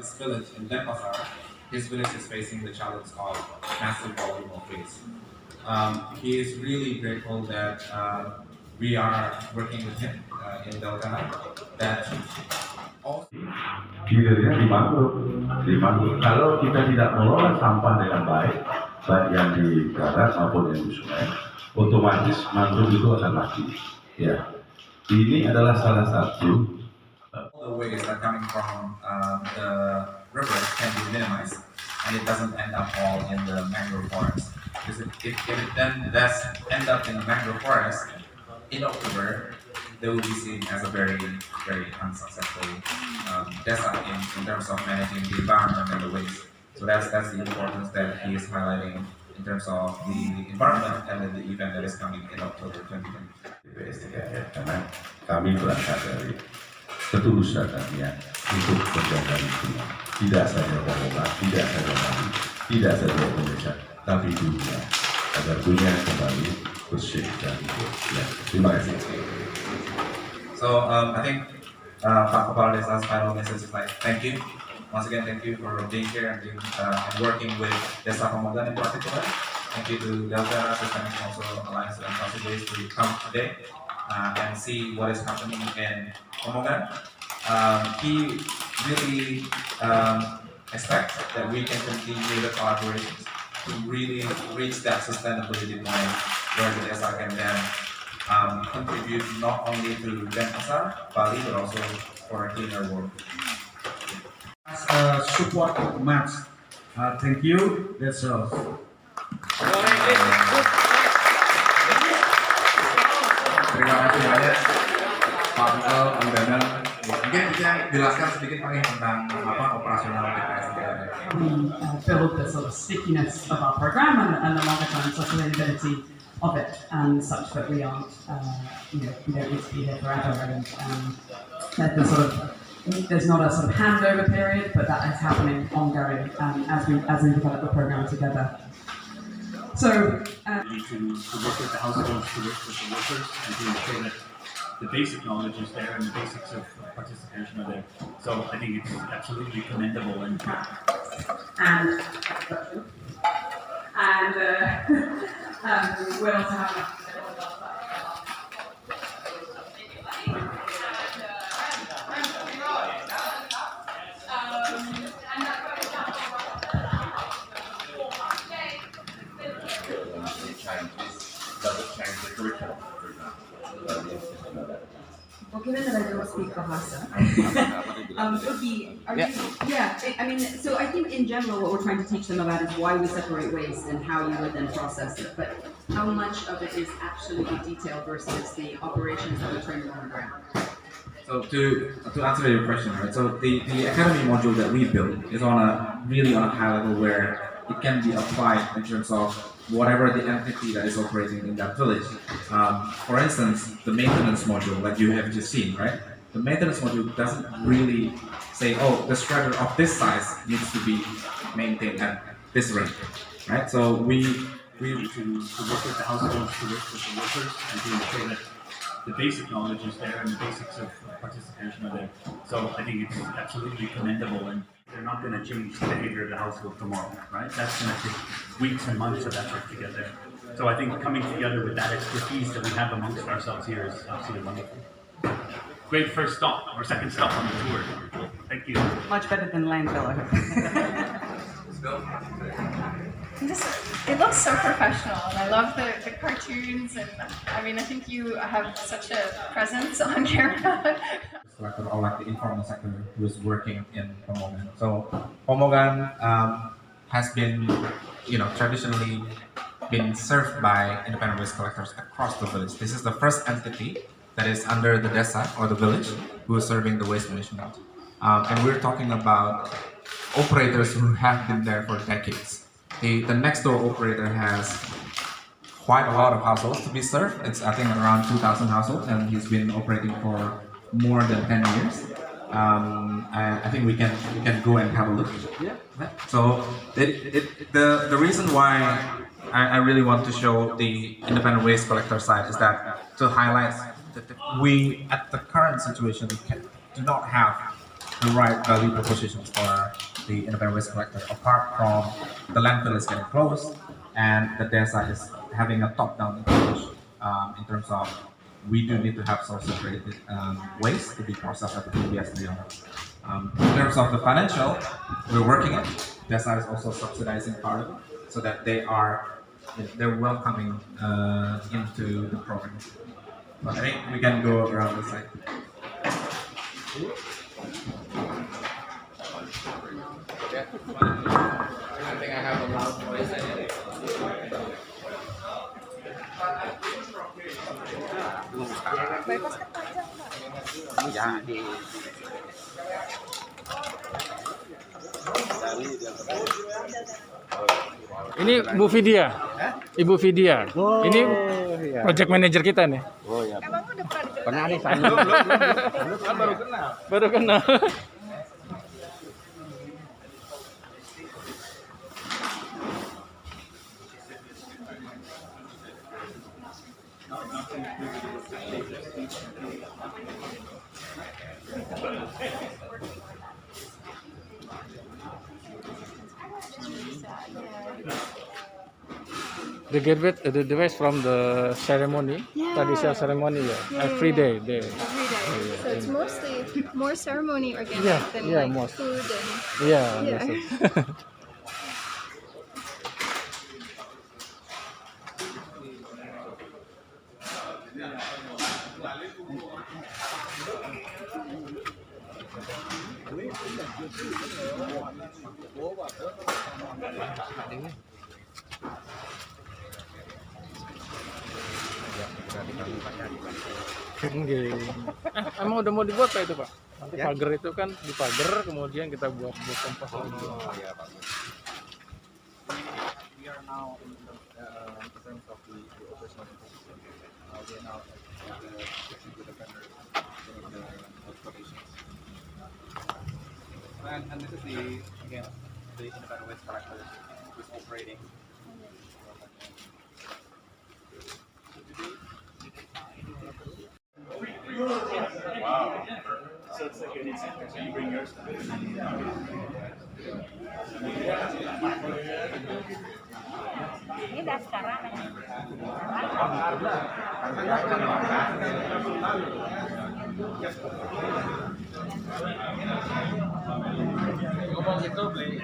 his village in Denpasar, his village is facing the challenge of massive volume of waste. He is really grateful that we are working with him in Delterra. That also Hilirnya di mangrove. Kalau kita tidak mengelola sampah dengan baik yang di darat maupun yang di sungai, otomatis mangrove itu akan mati. Ya, ini adalah salah satu. all the waste that are coming from the river can be minimized, and it doesn't end up all in the mangrove forest. Because if it then does end up in the mangrove forest in October, they will be seen as a very, very unsuccessful desa in terms of managing the environment and the waste. So that's the importance that he is highlighting in terms of the environment and then the event that is coming in October 2020. TPS3R, karena kami berangkat dari ketulusan kami untuk menjaga lingkungan. Tidak saja Pemogan, tidak saja kami, tidak saja Indonesia, tapi dunia, agar dunia kembali bersih dan hidup. Ya, terima kasih. So I think Pak Kepala Desa's final message is like, thank you. Once again, thank you for being here and working with Desa Pemogan in particular. Thank you to Delterra, SistemIQ, also Alliance and Possibilities to come today and see what is happening in Pemogan. He really expects that we can continue the collaborations to really reach that sustainability point where the Desa can then contribute not only to Denpasar, Bali, but also for a cleaner world. Support match. Thank you. That's all. Terima kasih banyak Pak Michael, Bang Daniel. Mungkin bisa jelaskan sedikit Pak tentang apa operasional TPS3R. Build the sort of stickiness of our program and the longer term sustainability of it, and such that we aren't, we don't need to be here forever, and that there's not a sort of handover period, but that is happening ongoing as we develop the program together. So we need to work with the households, to work with the workers, and to ensure that the basic knowledge is there and the basics of participation are there. So I think it's absolutely commendable and we'll also have Given that I don't speak Bahasa, would be, so I think in general what we're trying to teach them about is why we separate waste and how you would then process it, but how much of it is actually the detail versus the operations that we train them on the ground. So to answer your question, right? So the academy module that we built is really on a high level where it can be applied in terms of whatever the entity that is operating in that village. For instance, the maintenance module that you have just seen, right? The maintenance module doesn't really say, oh, the shredder of this size needs to be maintained at this rate, right? So we need to work with the households, to work with the workers, and to ensure that the basic knowledge is there and the basics of participation are there. So I think it's absolutely commendable, and they're not going to change the behavior of the household tomorrow, right? That's going to take weeks and months of effort to get there. So I think coming together with that expertise that we have amongst ourselves here is absolutely wonderful. Great first stop, or second stop on the tour. Thank you. much better than landfill. I hope. It looks so professional, and I love the cartoons, and I mean, I think you have such a presence on camera. Collector or like the informal sector who is working in Pemogan. So Pemogan has been, traditionally been served by independent waste collectors across the village. This is the first entity that is under the desa or the village who is serving the waste management. And we're talking about operators who have been there for decades. The next door operator has quite a lot of households to be served. It's I think around 2,000 households, and he's been operating for more than 10 years. I think we can go and have a look. Yeah. So the reason why I really want to show the independent waste collector side is that to highlight that we at the current situation do not have the right value propositions for the independent waste collector, apart from the landfill is getting closed and the desa is having a top-down approach in terms of we do need to have source-separated waste to be processed at the TPS3R. In terms of the financial, we're working it. Desa is also subsidizing part of it so that they're welcoming into the program. But I think we can go around the side. I think I have a loud voice. Ini Bu Vidya, Ibu Vidya. Ini project manager kita nih. Oh ya. Emang udah Pernah di sana. Kan baru kenal. Baru kenal. They get the waste from the ceremony, traditional ceremony, every day. every day. So it's mostly more ceremony organic than yeah, like most. food and Yeah. Yeah. That's it. Emang udah mau dibuat Pak itu Pak? Nanti pagar itu kan dipagar, kemudian kita buat kompas lagi. Oh ya Pak. We are now in terms of the operational system. We are now working with the vendor in the transportations. And this is again the independent waste collector who's operating. Wow. So it's like an incentive. So you bring yours. Ini sekarang. Ngomong gitu beli.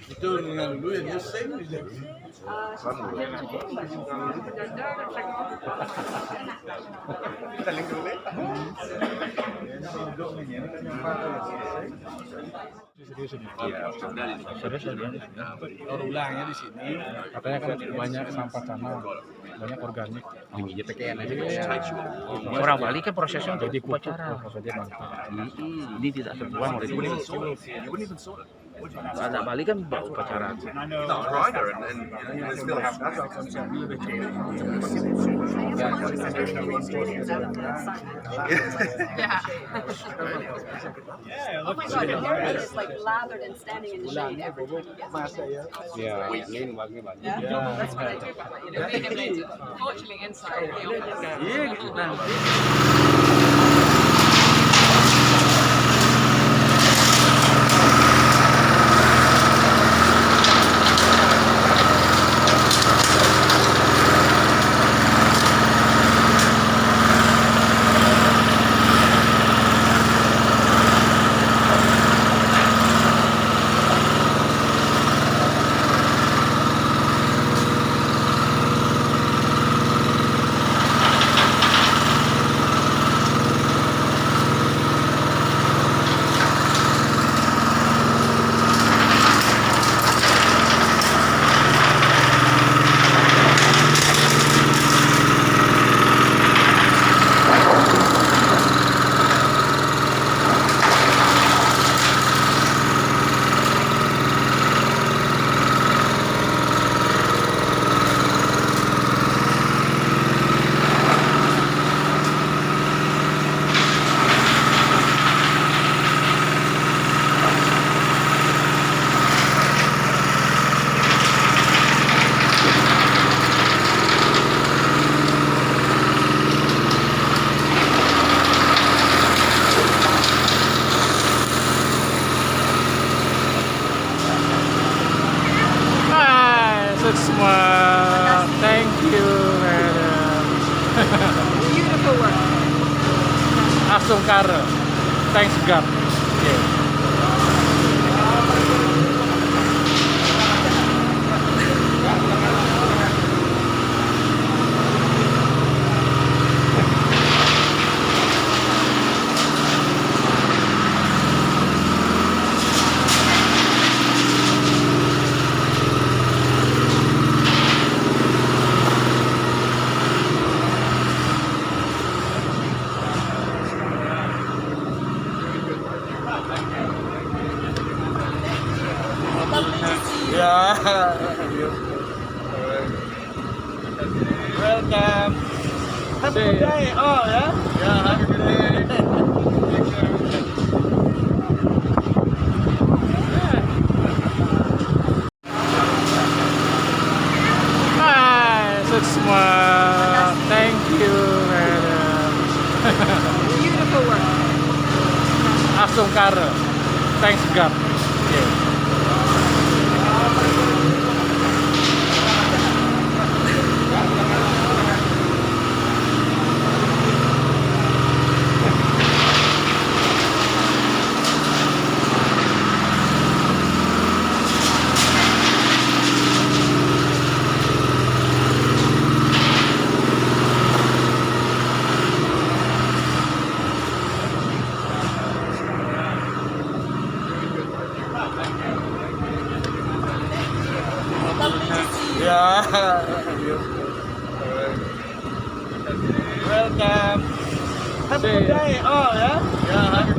Itu dengan dulu yang nyeseng gitu. Ulangnya di sini. Katanya kan banyak sampah tanah, banyak organik. Di PKN aja. Orang Bali kan prosesnya Jadi jadi upacara. Ini tidak terbuang oleh anak Bali kan berupacara. Oh my god, your hair is like lathered and standing in the shade every time you get some. Ya. Yeah, that's what I do. You know, being fortunately inside. langsung kare. Thanks God. Yeah. Yeah. Welcome. Have a good day. Oh, yeah? Yeah, have a good day. Hai, semua. Thank you, madam. Beautiful work. Langsung kare. Thanks God. Yeah. Yeah. Welcome. Have a good day. Oh, yeah? Yeah, have a good